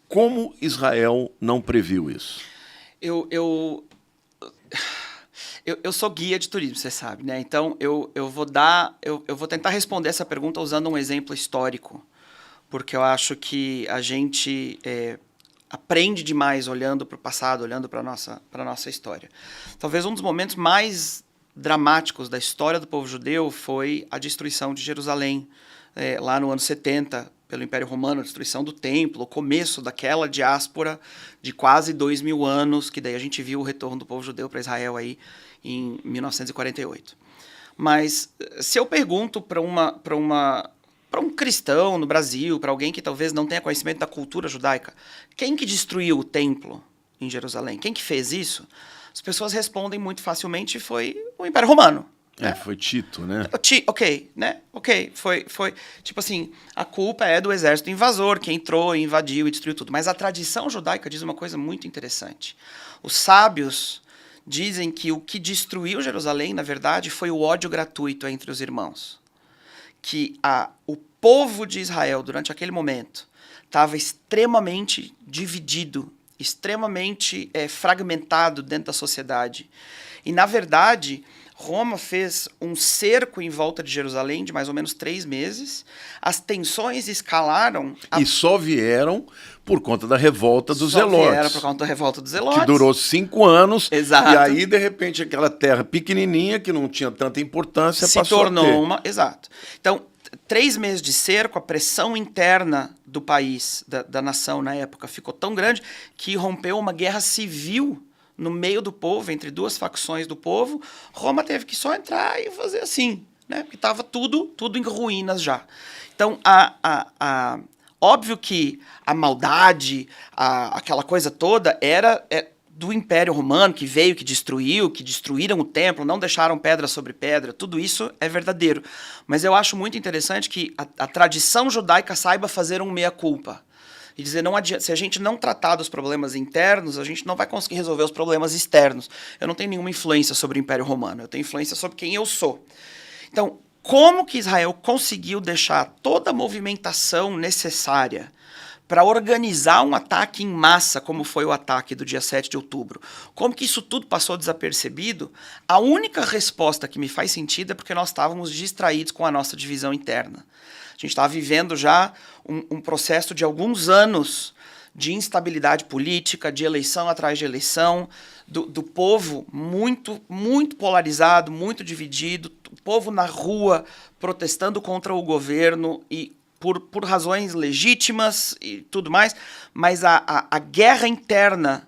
Como Israel não previu isso? Eu sou guia de turismo, você sabe, né? Então eu vou tentar responder essa pergunta usando um exemplo histórico, porque eu acho que a gente aprende demais olhando para o passado, olhando para a nossa história. Talvez um dos momentos mais dramáticos da história do povo judeu foi a destruição de Jerusalém, lá no ano 70, pelo Império Romano, a destruição do templo, o começo daquela diáspora de quase 2.000 anos, que daí a gente viu o retorno do povo judeu para Israel aí em 1948. Mas se eu pergunto para um cristão no Brasil, para alguém que talvez não tenha conhecimento da cultura judaica, quem que destruiu o templo em Jerusalém? Quem que fez isso? As pessoas respondem muito facilmente, foi o Império Romano. Foi Tito, né? Ok, né? Ok, foi tipo assim, a culpa é do exército invasor, que entrou, invadiu e destruiu tudo. Mas a tradição judaica diz uma coisa muito interessante. Os sábios dizem que o que destruiu Jerusalém, na verdade, foi o ódio gratuito entre os irmãos. Que o povo de Israel, durante aquele momento, estava extremamente dividido, extremamente fragmentado dentro da sociedade. E, na verdade, Roma fez um cerco em volta de Jerusalém de mais ou menos 3 meses. As tensões escalaram. E só vieram por conta da revolta dos Zelotes. Só vieram por conta da revolta dos Zelotes. Que durou 5 anos. Exato. E aí, de repente, aquela terra pequenininha, que não tinha tanta importância, passou a ter. Se tornou uma... Exato. Então, 3 meses de cerco, a pressão interna do país, da nação na época, ficou tão grande que rompeu uma guerra civil no meio do povo, entre 2 facções do povo. Roma teve que só entrar e fazer assim, né? Porque estava tudo em ruínas já. Então, óbvio que a maldade, aquela coisa toda, era do Império Romano, que veio, que destruíram o templo, não deixaram pedra sobre pedra. Tudo isso é verdadeiro. Mas eu acho muito interessante que a tradição judaica saiba fazer um meia-culpa. E dizer, não adianta, se a gente não tratar dos problemas internos, a gente não vai conseguir resolver os problemas externos. Eu não tenho nenhuma influência sobre o Império Romano, eu tenho influência sobre quem eu sou. Então, como que Israel conseguiu deixar toda a movimentação necessária para organizar um ataque em massa, como foi o ataque do dia 7 de outubro? Como que isso tudo passou desapercebido? A única resposta que me faz sentido é porque nós estávamos distraídos com a nossa divisão interna. A gente estava vivendo já um processo de alguns anos de instabilidade política, de eleição atrás de eleição, do povo muito, muito polarizado, muito dividido, o povo na rua protestando contra o governo e por razões legítimas e tudo mais, mas a guerra interna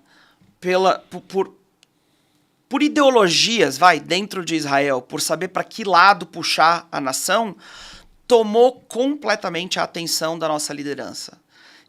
por ideologias, dentro de Israel, por saber para que lado puxar a nação, tomou completamente a atenção da nossa liderança.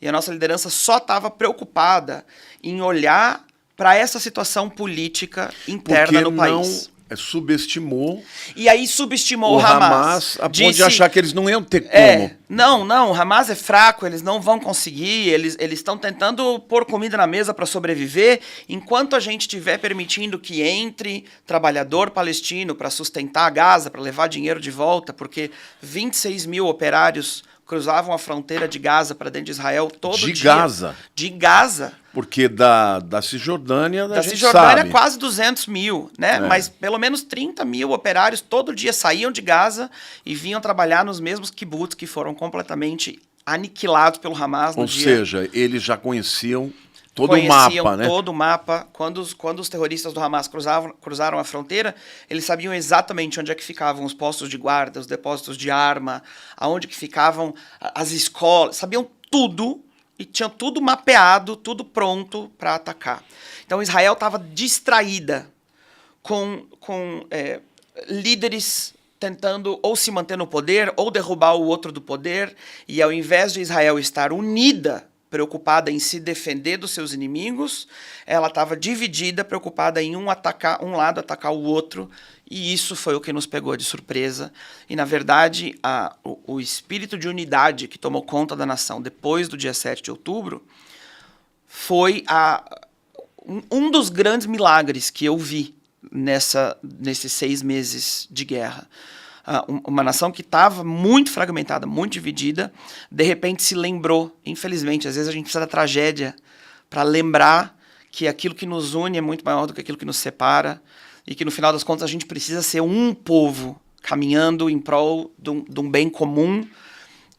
E a nossa liderança só estava preocupada em olhar para essa situação política interna no país. Subestimou. E aí subestimou o Hamas. A ponto de achar que eles não iam ter como. Não, o Hamas é fraco, eles não vão conseguir, eles estão tentando pôr comida na mesa para sobreviver, enquanto a gente estiver permitindo que entre trabalhador palestino para sustentar a Gaza, para levar dinheiro de volta, porque 26 mil operários cruzavam a fronteira de Gaza para dentro de Israel todo dia. De Gaza. Porque da Cisjordânia, da Cisjordânia quase 200 mil, né? Mas pelo menos 30 mil operários todo dia saíam de Gaza e vinham trabalhar nos mesmos kibbutz que foram completamente aniquilados pelo Hamas no dia. Ou seja, eles já conheciam o mapa, né? Todo o mapa. Quando os terroristas do Hamas cruzaram a fronteira, eles sabiam exatamente onde é que ficavam os postos de guarda, os depósitos de arma, aonde que ficavam as escolas, sabiam tudo e tinham tudo mapeado, tudo pronto para atacar. Então Israel estava distraída com líderes tentando ou se manter no poder ou derrubar o outro do poder, e ao invés de Israel estar unida, preocupada em se defender dos seus inimigos, ela estava dividida, preocupada em um lado atacar o outro, e isso foi o que nos pegou de surpresa. E, na verdade, o espírito de unidade que tomou conta da nação depois do dia 7 de outubro foi um dos grandes milagres que eu vi nesses 6 meses de guerra. uma nação que estava muito fragmentada, muito dividida, de repente se lembrou, infelizmente, às vezes a gente precisa da tragédia para lembrar que aquilo que nos une é muito maior do que aquilo que nos separa, e que no final das contas a gente precisa ser um povo caminhando em prol de um bem comum,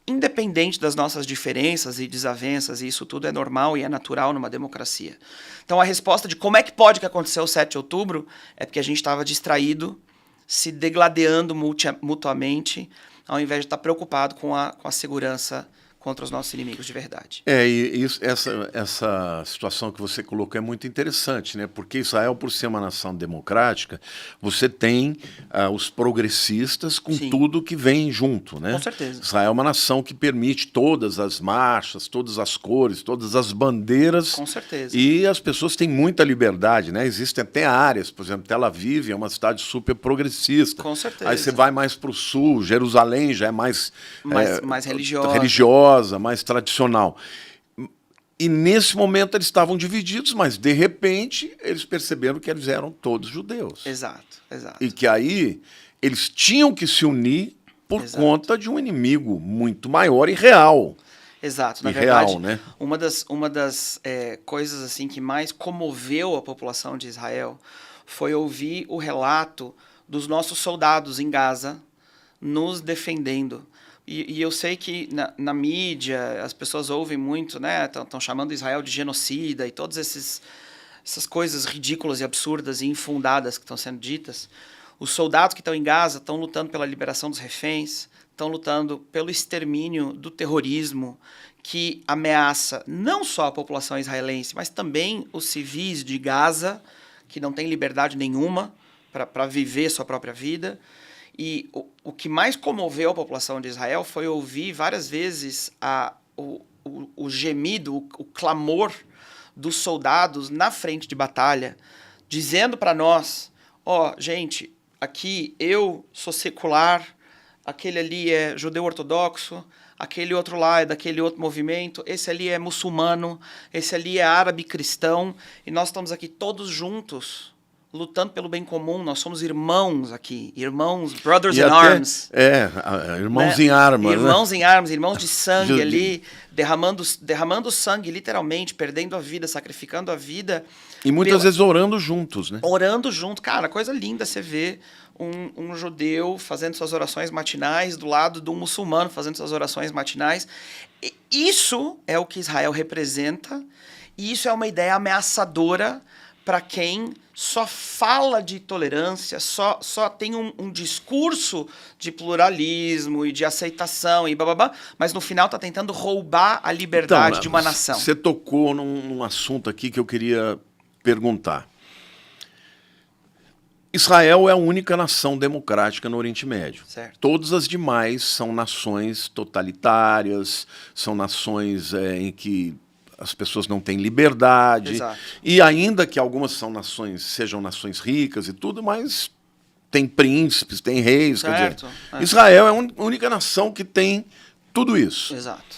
independente das nossas diferenças e desavenças, e isso tudo é normal e é natural numa democracia. Então a resposta de como é que pode que aconteceu o 7 de outubro é porque a gente estava distraído, se degladiando mutuamente, ao invés de estar preocupado com a segurança contra os nossos inimigos de verdade. Essa situação que você colocou é muito interessante, né? Porque Israel, por ser uma nação democrática, você tem os progressistas com Sim. tudo que vem junto, né? Com certeza. Israel é uma nação que permite todas as marchas, todas as cores, todas as bandeiras. Com certeza. E as pessoas têm muita liberdade, né? Existem até áreas, por exemplo, Tel Aviv é uma cidade super progressista. Com certeza. Aí você vai mais para o sul, Jerusalém já é mais religiosa. mais tradicional. E nesse momento eles estavam divididos, mas de repente eles perceberam que eles eram todos judeus. Exato. E que aí eles tinham que se unir por conta de um inimigo muito maior e real. Exato. Na verdade, verdade, né? uma das coisas assim que mais comoveu a população de Israel foi ouvir o relato dos nossos soldados em Gaza nos defendendo. E eu sei que na mídia as pessoas ouvem muito, né? Estão chamando Israel de genocida e todas essas coisas ridículas e absurdas e infundadas que estão sendo ditas. Os soldados que estão em Gaza estão lutando pela liberação dos reféns, estão lutando pelo extermínio do terrorismo que ameaça não só a população israelense, mas também os civis de Gaza, que não têm liberdade nenhuma para viver sua própria vida. E o que mais comoveu a população de Israel foi ouvir várias vezes o gemido, o clamor dos soldados na frente de batalha, dizendo para nós, gente, aqui eu sou secular, aquele ali é judeu ortodoxo, aquele outro lá é daquele outro movimento, esse ali é muçulmano, esse ali é árabe cristão, e nós estamos aqui todos juntos, lutando pelo bem comum. Nós somos irmãos aqui, irmãos, brothers in arms. Irmãos em armas. Irmãos em armas, irmãos de sangue ali, derramando sangue, literalmente, perdendo a vida, sacrificando a vida. E muitas vezes orando juntos, né? Orando junto. Cara, coisa linda você ver um judeu fazendo suas orações matinais do lado de um muçulmano fazendo suas orações matinais. E isso é o que Israel representa, e isso é uma ideia ameaçadora para quem só fala de tolerância, só tem um discurso de pluralismo e de aceitação e bababá, mas no final está tentando roubar a liberdade de uma nação. Você tocou num assunto aqui que eu queria perguntar. Israel é a única nação democrática no Oriente Médio. Certo. Todas as demais são nações totalitárias, são nações em que as pessoas não têm liberdade. Exato. E ainda que algumas sejam nações ricas e tudo, mas tem príncipes, tem reis. Certo. Quer dizer, Israel é a única nação que tem tudo isso. Exato.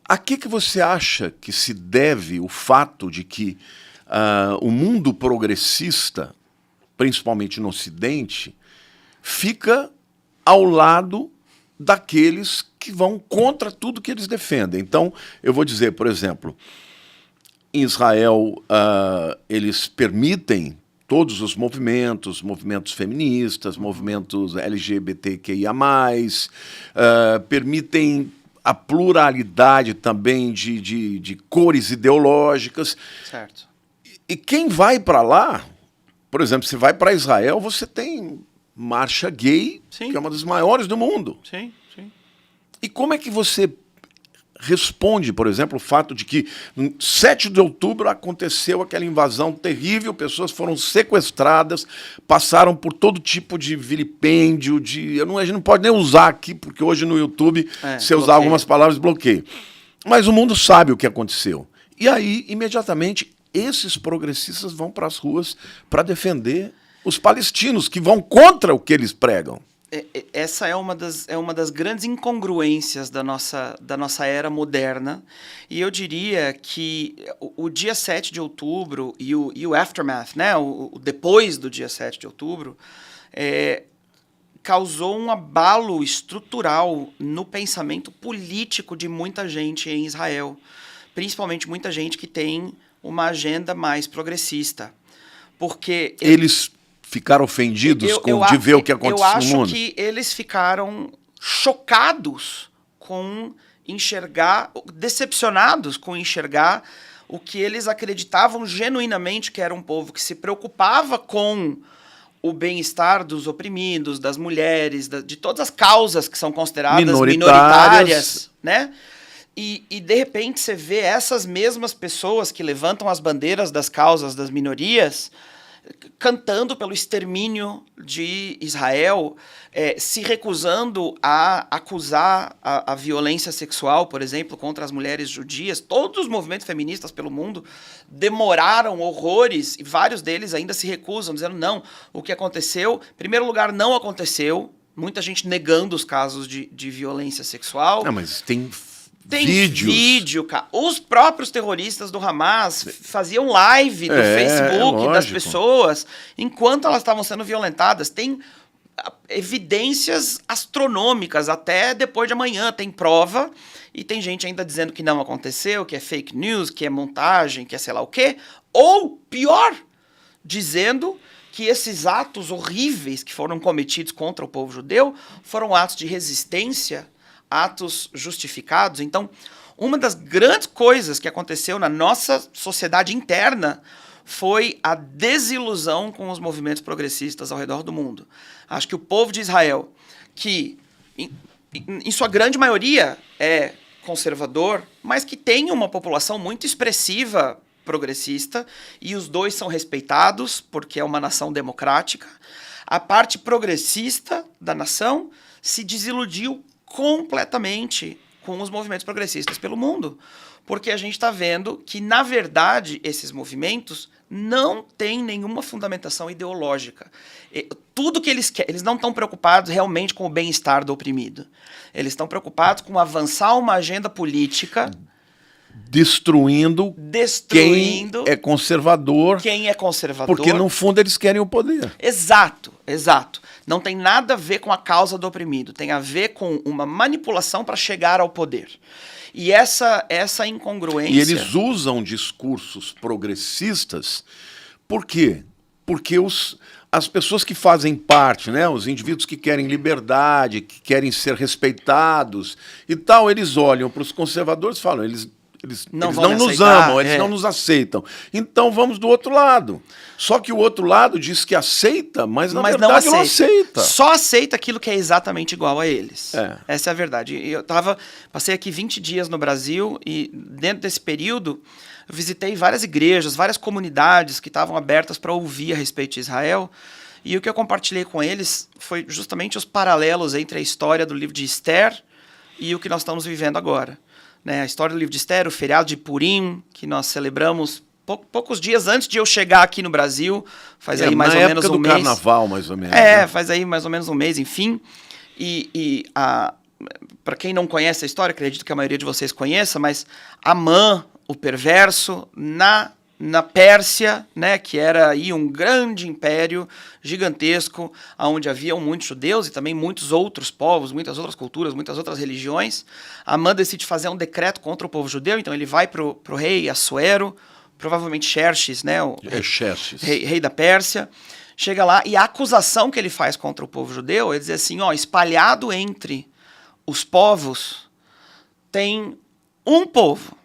A que você acha que se deve o fato de que o mundo progressista, principalmente no Ocidente, fica ao lado daqueles que vão contra tudo que eles defendem? Então, eu vou dizer, por exemplo, em Israel, eles permitem todos os movimentos feministas, movimentos LGBTQIA+, permitem a pluralidade também de cores ideológicas. Certo. E quem vai para lá, por exemplo, se vai para Israel, você tem marcha gay, Sim. que é uma das maiores do mundo. Sim, sim. E como é que você responde, por exemplo, o fato de que no 7 de outubro aconteceu aquela invasão terrível, pessoas foram sequestradas, passaram por todo tipo de vilipêndio, a gente não pode nem usar aqui, porque hoje no YouTube, se eu usar algumas palavras, bloqueio. Mas o mundo sabe o que aconteceu. E aí, imediatamente, esses progressistas vão para as ruas para defender os palestinos, que vão contra o que eles pregam. Essa é uma das grandes incongruências da nossa era moderna. E eu diria que o dia 7 de outubro e o aftermath, né, o depois do dia 7 de outubro, causou um abalo estrutural no pensamento político de muita gente em Israel, principalmente muita gente que tem uma agenda mais progressista. Porque eles ficaram ofendidos de ver o que aconteceu no mundo? Eu acho que eles ficaram chocados com enxergar, decepcionados com enxergar o que eles acreditavam genuinamente que era um povo que se preocupava com o bem-estar dos oprimidos, das mulheres, de todas as causas que são consideradas minoritárias, né? E de repente você vê essas mesmas pessoas que levantam as bandeiras das causas das minorias cantando pelo extermínio de Israel, se recusando a acusar a violência sexual, por exemplo, contra as mulheres judias. Todos os movimentos feministas pelo mundo demoraram horrores, e vários deles ainda se recusam, dizendo, não, o que aconteceu, em primeiro lugar, não aconteceu, muita gente negando os casos de violência sexual. Não, mas tem vídeo, cara. Os próprios terroristas do Hamas faziam live do Facebook das pessoas enquanto elas estavam sendo violentadas. Tem evidências astronômicas até depois de amanhã. Tem prova e tem gente ainda dizendo que não aconteceu, que é fake news, que é montagem, que é sei lá o quê. Ou, pior, dizendo que esses atos horríveis que foram cometidos contra o povo judeu foram atos de resistência, atos justificados. Então, uma das grandes coisas que aconteceu na nossa sociedade interna foi a desilusão com os movimentos progressistas ao redor do mundo. Acho que o povo de Israel, que em sua grande maioria é conservador, mas que tem uma população muito expressiva progressista, e os dois são respeitados porque é uma nação democrática, a parte progressista da nação se desiludiu completamente com os movimentos progressistas pelo mundo, porque a gente está vendo que, na verdade, esses movimentos não têm nenhuma fundamentação ideológica. Tudo que eles querem, eles não estão preocupados realmente com o bem-estar do oprimido. Eles estão preocupados com avançar uma agenda política destruindo quem é conservador. Porque, no fundo, eles querem o poder. Exato. Não tem nada a ver com a causa do oprimido. Tem a ver com uma manipulação para chegar ao poder. E essa incongruência... E eles usam discursos progressistas. Por quê? Porque as pessoas que fazem parte, né, os indivíduos que querem liberdade, que querem ser respeitados e tal, eles olham para os conservadores e falam, eles não nos amam, eles não nos aceitam. Então vamos do outro lado. Só que o outro lado diz que aceita, mas na verdade não aceita. Só aceita aquilo que é exatamente igual a eles. Essa é a verdade. Passei aqui 20 dias no Brasil e dentro desse período eu visitei várias igrejas, várias comunidades que estavam abertas para ouvir a respeito de Israel. E o que eu compartilhei com eles foi justamente os paralelos entre a história do livro de Esther e o que nós estamos vivendo agora. Né, a história do livro de Esther, o feriado de Purim, que nós celebramos poucos dias antes de eu chegar aqui no Brasil, faz aí mais ou menos um mês. Na época do carnaval, mais ou menos. Né? Faz aí mais ou menos um mês, enfim. Para quem não conhece a história, acredito que a maioria de vocês conheça, mas Amã, o perverso, na Pérsia, né, que era aí um grande império gigantesco, onde haviam muitos judeus e também muitos outros povos, muitas outras culturas, muitas outras religiões. Amã decide fazer um decreto contra o povo judeu, então ele vai pro rei Assuero, provavelmente Xerxes, né, rei da Pérsia, chega lá e a acusação que ele faz contra o povo judeu é dizer assim, espalhado entre os povos tem um povo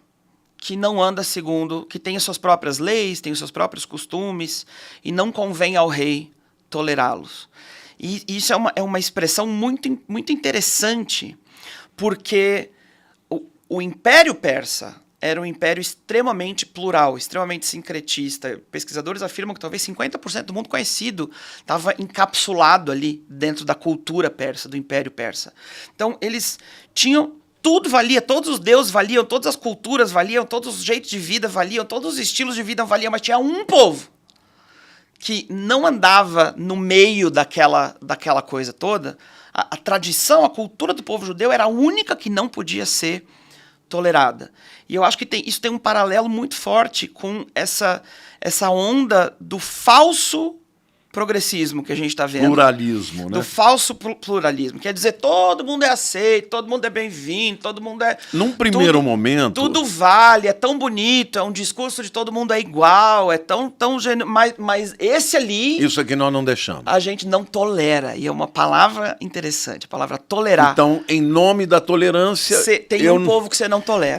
que não anda segundo, que tem as suas próprias leis, tem os seus próprios costumes, e não convém ao rei tolerá-los. E isso é uma expressão muito, muito interessante, porque o Império Persa era um império extremamente plural, extremamente sincretista. Pesquisadores afirmam que talvez 50% do mundo conhecido estava encapsulado ali dentro da cultura persa, do Império Persa. Então, eles tinham... Tudo valia, todos os deuses valiam, todas as culturas valiam, todos os jeitos de vida valiam, todos os estilos de vida valiam, mas tinha um povo que não andava no meio daquela coisa toda. A tradição, a cultura do povo judeu era a única que não podia ser tolerada. E eu acho que isso tem um paralelo muito forte com essa onda do falso progressismo que a gente está vendo. Pluralismo, né? Do falso pluralismo. Quer dizer, todo mundo é aceito, todo mundo é bem-vindo, todo mundo é... Num primeiro momento... Tudo vale, é tão bonito, é um discurso de todo mundo é igual, é tão mas esse ali... Isso aqui nós não deixamos. A gente não tolera, e é uma palavra interessante, a palavra tolerar. Então, em nome da tolerância... Tem um povo que você não tolera.